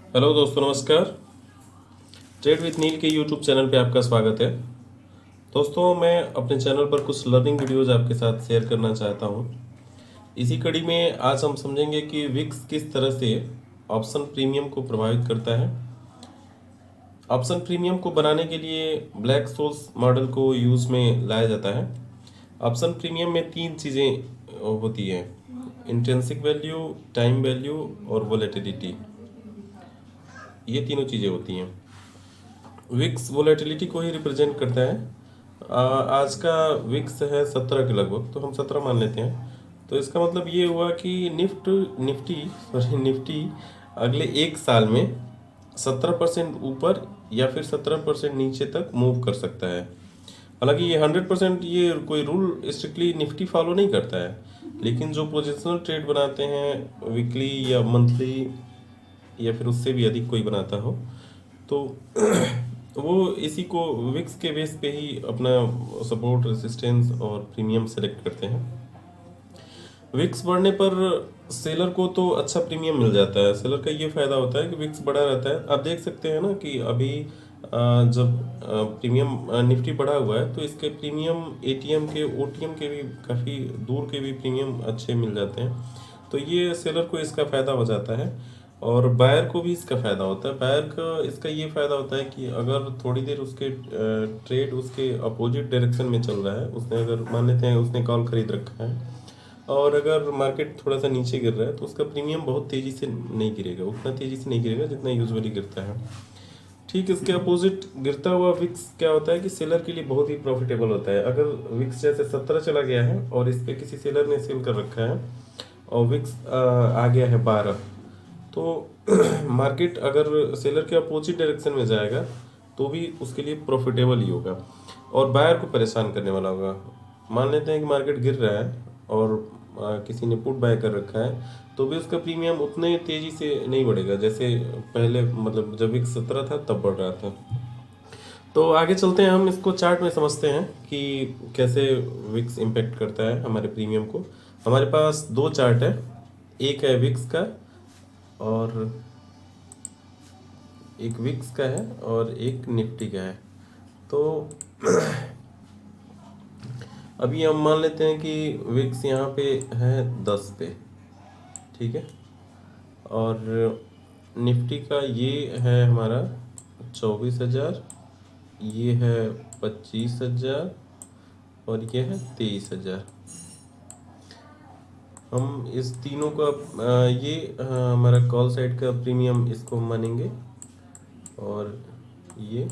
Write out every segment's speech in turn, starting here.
Hello दोस्तों, नमस्कार। Trade with नील के यूट्यूब चैनल पे आपका स्वागत है। दोस्तों, मैं अपने चैनल पर कुछ लर्निंग वीडियोज़ आपके साथ शेयर करना चाहता हूँ। इसी कड़ी में आज हम समझेंगे कि विक्स किस तरह से ऑप्शन प्रीमियम को प्रभावित करता है। ऑप्शन प्रीमियम को बनाने के लिए ब्लैक सोल्स मॉडल को यूज़ में लाया जाता है। ऑप्शन प्रीमियम में तीन चीज़ें होती हैं: इंट्रिंसिक वैल्यू, टाइम वैल्यू और वोलेटिलिटी। ये तीनों चीज़ें होती हैं। विक्स वोलेटिलिटी को ही रिप्रेजेंट करता है। आज का विक्स है 17 के लगभग, तो हम 17 मान लेते हैं। तो इसका मतलब ये हुआ कि निफ्टी अगले एक साल में 17% ऊपर या फिर 17% नीचे तक मूव कर सकता है। हालांकि ये 100% ये कोई रूल स्ट्रिक्टली निफ्टी फॉलो नहीं करता है, लेकिन जो पोजिशनल ट्रेड बनाते हैं वीकली या मंथली या फिर उससे भी अधिक कोई बनाता हो, तो वो इसी को विक्स के बेस पे ही अपना सपोर्ट, रेसिस्टेंस और प्रीमियम सेलेक्ट करते हैं। विक्स बढ़ने पर सेलर को तो अच्छा प्रीमियम मिल जाता है। सेलर का ये फायदा होता है कि विक्स बढ़ा रहता है। आप देख सकते हैं ना कि अभी जब प्रीमियम निफ्टी बढ़ा हुआ है तो इसके प्रीमियम एटीएम के, ओटीएम के भी, काफ़ी दूर के भी प्रीमियम अच्छे मिल जाते हैं। तो ये सेलर को इसका फ़ायदा हो जाता है और बायर को भी इसका फ़ायदा होता है। बायर का इसका ये फ़ायदा होता है कि अगर थोड़ी देर उसके ट्रेड उसके अपोजिट डायरेक्शन में चल रहा है, उसने अगर मान लेते हैं उसने कॉल खरीद रखा है और अगर मार्केट थोड़ा सा नीचे गिर रहा है तो उसका प्रीमियम बहुत तेज़ी से नहीं गिरेगा, उतना तेज़ी से नहीं गिरेगा जितना यूजुअली गिरता है। ठीक इसके अपोजिट गिरता हुआ विक्स क्या होता है कि सेलर के लिए बहुत ही प्रॉफिटेबल होता है। अगर विक्स जैसे 17 चला गया है और इस पे किसी सेलर ने सेल कर रखा है और विक्स आ गया है 12, तो मार्केट अगर सेलर के अपोजिट डायरेक्शन में जाएगा तो भी उसके लिए प्रॉफिटेबल ही होगा और बायर को परेशान करने वाला होगा। मान लेते हैं कि मार्केट गिर रहा है और किसी ने पुट बाय कर रखा है, तो भी उसका प्रीमियम उतने तेज़ी से नहीं बढ़ेगा जैसे पहले, मतलब जब विक्स 17 था तब बढ़ रहा था। तो आगे चलते हैं, हम इसको चार्ट में समझते हैं कि कैसे विक्स इम्पेक्ट करता है हमारे प्रीमियम को। हमारे पास दो चार्ट है, एक है विक्स का और एक विक्स का है और एक निफ्टी का है। तो अभी हम मान लेते हैं कि विक्स यहाँ पे है 10 पे, ठीक है, और निफ्टी का ये है हमारा 24,000, ये है 25,000 और ये है 23,000। हम इस तीनों का ये हमारा कॉल साइड का प्रीमियम इसको हम मानेंगे और ये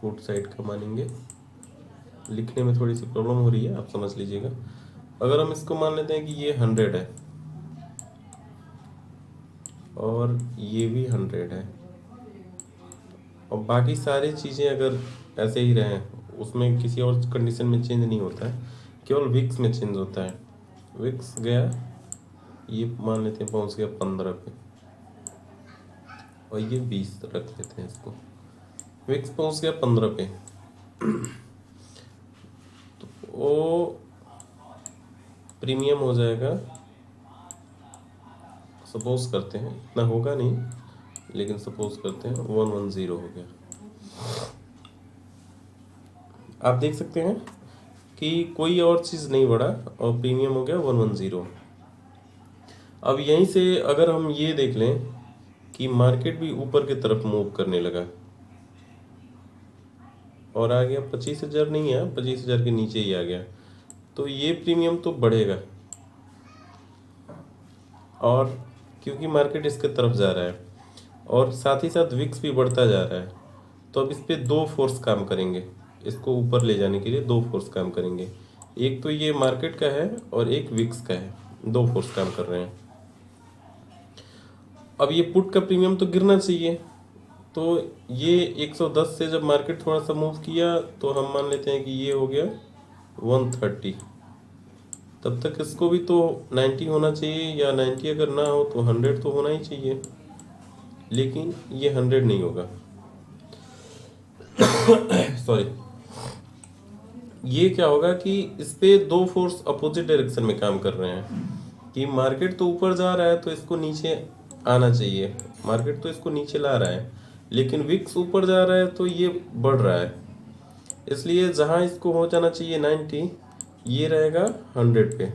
पुट साइड का मानेंगे। लिखने में थोड़ी सी प्रॉब्लम हो रही है, आप समझ लीजिएगा। अगर हम इसको मान लेते हैं कि ये 100 है और ये भी 100 है और बाकी सारी चीज़ें अगर ऐसे ही रहें, उसमें किसी और कंडीशन में चेंज नहीं होता है, केवल विक्स में चेंज होता है। विक्स गया, ये मान लेते हैं पहुंच गया 15 पे और ये 20 रख लेते हैं इसको। विक्स पहुंच गया 15 पे, तो वो प्रीमियम हो जाएगा, सपोज करते हैं, इतना होगा नहीं लेकिन सपोज करते हैं 110 हो गया। आप देख सकते हैं कि कोई और चीज़ नहीं बढ़ा और प्रीमियम हो गया 110। अब यहीं से अगर हम ये देख लें कि मार्केट भी ऊपर की तरफ मूव करने लगा और आ गया 25,000, नहीं है 25,000 के नीचे ही आ गया, तो ये प्रीमियम तो बढ़ेगा। और क्योंकि मार्केट इसके तरफ जा रहा है और साथ ही साथ विक्स भी बढ़ता जा रहा है, तो अब इस पे दो फोर्स काम करेंगे, इसको ऊपर ले जाने के लिए दो फोर्स काम करेंगे। एक तो ये मार्केट का है और एक विक्स का है, दो फोर्स काम कर रहे हैं। अब ये पुट का प्रीमियम तो गिरना चाहिए, तो ये 110 से जब मार्केट थोड़ा सा मूव किया तो हम मान लेते हैं कि ये हो गया 130। तब तक इसको भी तो 90 होना चाहिए, या 90 अगर ना हो तो 100 तो होना ही चाहिए, लेकिन ये 100 नहीं होगा। सॉरी, ये क्या होगा कि इस पे दो फोर्स अपोजिट डायरेक्शन में काम कर रहे हैं कि मार्केट तो ऊपर जा रहा है तो इसको नीचे आना चाहिए। मार्केट तो इसको नीचे ला रहा है, लेकिन विक्स ऊपर जा रहा है तो ये बढ़ रहा है। इसलिए जहाँ इसको हो जाना चाहिए 90, ये रहेगा 100 पे।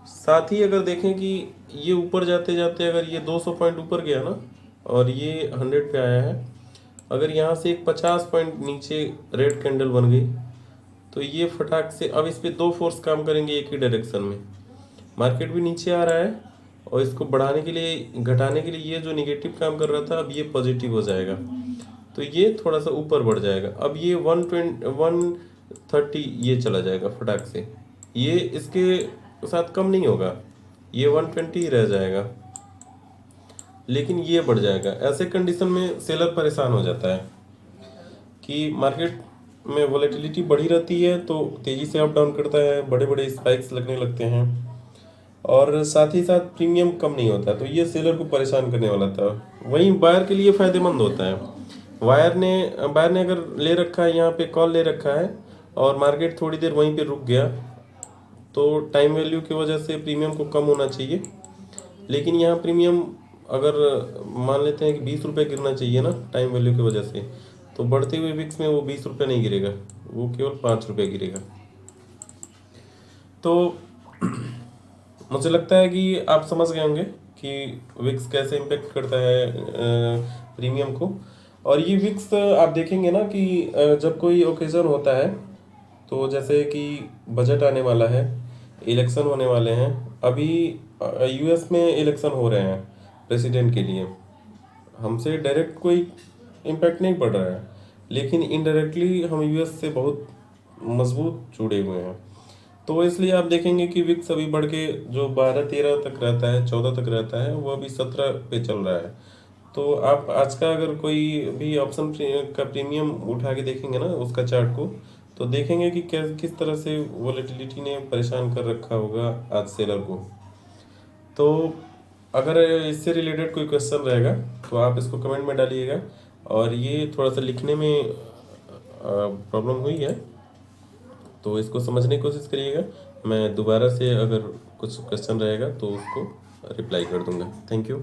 साथ ही अगर देखें कि ये ऊपर जाते जाते अगर ये 200 पॉइंट ऊपर गया ना, और ये 100 पे आया है, अगर यहाँ से एक 50 पॉइंट नीचे रेड कैंडल बन गई, तो ये फटाक से अब इस पे दो फोर्स काम करेंगे एक ही डायरेक्शन में। मार्केट भी नीचे आ रहा है, और इसको बढ़ाने के लिए, घटाने के लिए ये जो निगेटिव काम कर रहा था, अब ये पॉजिटिव हो जाएगा, तो ये थोड़ा सा ऊपर बढ़ जाएगा। अब ये 130 ये चला जाएगा फटाक से, ये इसके साथ कम नहीं होगा, ये 120 ही रह जाएगा, लेकिन ये बढ़ जाएगा। ऐसे कंडीशन में सेलर परेशान हो जाता है कि मार्केट में वॉलेटिलिटी बढ़ी रहती है तो तेज़ी से अप डाउन करता है, बड़े बड़े स्पाइक्स लगने लगते हैं, और साथ ही साथ प्रीमियम कम नहीं होता, तो ये सेलर को परेशान करने वाला था। वहीं बायर के लिए फ़ायदेमंद होता है। बायर ने अगर ले रखा है, यहाँ पे कॉल ले रखा है, और मार्केट थोड़ी देर वहीं पे रुक गया, तो टाइम वैल्यू की वजह से प्रीमियम को कम होना चाहिए। लेकिन यहाँ प्रीमियम अगर मान लेते हैं कि 20 रुपये गिरना चाहिए ना टाइम वैल्यू की वजह से, तो बढ़ते हुए विक्स में वो 20 रुपये नहीं गिरेगा, वो केवल 5 रुपये गिरेगा। तो मुझे लगता है कि आप समझ गए होंगे कि विक्स कैसे इम्पेक्ट करता है प्रीमियम को। और ये विक्स आप देखेंगे ना कि जब कोई ओकेज़न होता है, तो जैसे कि बजट आने वाला है, इलेक्शन होने वाले हैं, अभी यूएस में इलेक्शन हो रहे हैं प्रेसिडेंट के लिए। हमसे डायरेक्ट कोई इम्पैक्ट नहीं पड़ रहा है, लेकिन इनडायरेक्टली हम यूएस से बहुत मजबूत जुड़े हुए हैं। तो इसलिए आप देखेंगे कि विक्स अभी बढ़ के जो 12-13 तक रहता है, 14 तक रहता है, वो अभी 17 पे चल रहा है। तो आप आज का अगर कोई भी ऑप्शन का प्रीमियम उठा के देखेंगे ना उसका चार्ट को, तो देखेंगे कि किस तरह से वोलेटिलिटी ने परेशान कर रखा होगा आज सेलर को। तो अगर इससे रिलेटेड कोई क्वेश्चन रहेगा तो आप इसको कमेंट में डालिएगा। और ये थोड़ा सा लिखने में प्रॉब्लम हुई है, तो इसको समझने की कोशिश करिएगा। मैं दोबारा से अगर कुछ क्वेश्चन रहेगा तो उसको रिप्लाई कर दूंगा। Thank you.